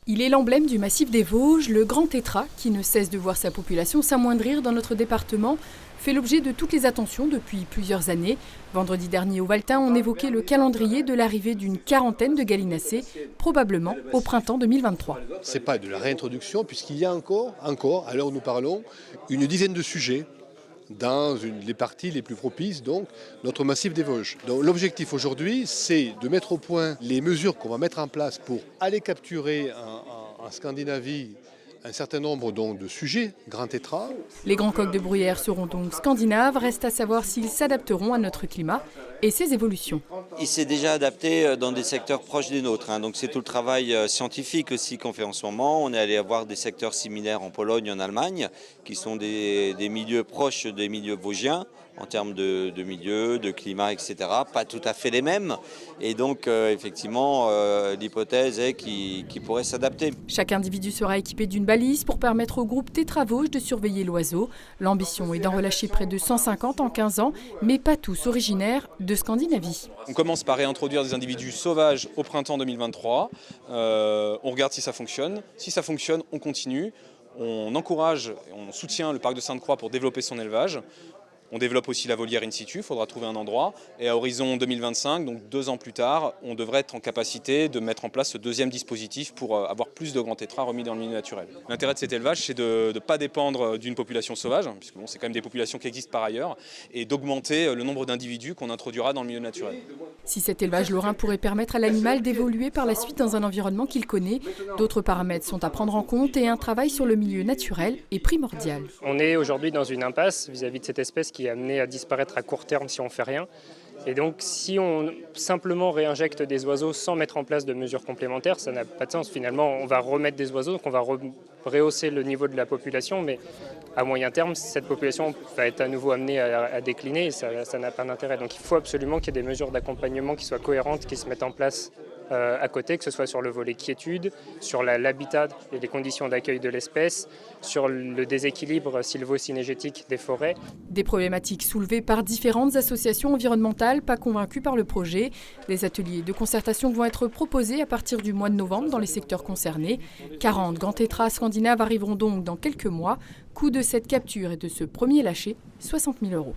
Il est l'emblème du massif des Vosges, le grand tétras, qui ne cesse de voir sa population s'amoindrir dans notre département, fait l'objet de toutes les attentions depuis plusieurs années. Vendredi dernier au Valtin, on évoquait le calendrier de l'arrivée d'une quarantaine de gallinacés, probablement au printemps 2023. Ce n'est pas de la réintroduction, puisqu'il y a encore, à l'heure où nous parlons, une dizaine de sujets dans les parties les plus propices, donc notre massif des Vosges. Donc l'objectif aujourd'hui, c'est de mettre au point les mesures qu'on va mettre en place pour aller capturer en Scandinavie un certain nombre donc, de sujets, grands tétras. Les grands coqs de bruyère seront donc scandinaves, reste à savoir s'ils s'adapteront à notre climat et ses évolutions. Il s'est déjà adapté dans des secteurs proches des nôtres, donc c'est tout le travail scientifique aussi qu'on fait en ce moment. On est allé avoir des secteurs similaires en Pologne, en Allemagne, qui sont des milieux proches des milieux vosgiens, en termes de milieu, de climat, etc. Pas tout à fait les mêmes. Et donc, effectivement, l'hypothèse est qu'ils pourraient s'adapter. Chaque individu sera équipé d'une balise pour permettre au groupe Tétras Vosges de surveiller l'oiseau. L'ambition est d'en relâcher près de 150 en 15 ans, mais pas tous originaires de Scandinavie. On commence par réintroduire des individus sauvages au printemps 2023. On regarde si ça fonctionne. Si ça fonctionne, on continue. On encourage et on soutient le parc de Sainte-Croix pour développer son élevage. On développe aussi la volière in situ, il faudra trouver un endroit. Et à horizon 2025, donc 2 ans plus tard, on devrait être en capacité de mettre en place ce deuxième dispositif pour avoir plus de grands tétras remis dans le milieu naturel. L'intérêt de cet élevage, c'est de ne pas dépendre d'une population sauvage, puisque bon, c'est quand même des populations qui existent par ailleurs, et d'augmenter le nombre d'individus qu'on introduira dans le milieu naturel. Si cet élevage lorrain pourrait permettre à l'animal d'évoluer par la suite dans un environnement qu'il connaît, d'autres paramètres sont à prendre en compte et un travail sur le milieu naturel est primordial. On est aujourd'hui dans une impasse vis-à-vis de cette espèce qui est amenée à disparaître à court terme si on ne fait rien. Et donc si on simplement réinjecte des oiseaux sans mettre en place de mesures complémentaires, ça n'a pas de sens. Finalement, on va remettre des oiseaux, donc on va rehausser le niveau de la population, mais à moyen terme, cette population va être à nouveau amenée à décliner et ça n'a pas d'intérêt. Donc il faut absolument qu'il y ait des mesures d'accompagnement qui soient cohérentes, qui se mettent en place à côté, que ce soit sur le volet quiétude, sur l'habitat et les conditions d'accueil de l'espèce, sur le déséquilibre sylvo-cynégétique des forêts. Des problématiques soulevées par différentes associations environnementales pas convaincues par le projet. Des ateliers de concertation vont être proposés à partir du mois de novembre dans les secteurs concernés. 40 grands tétras scandinaves arriveront donc dans quelques mois. Coût de cette capture et de ce premier lâcher, 60 000 €.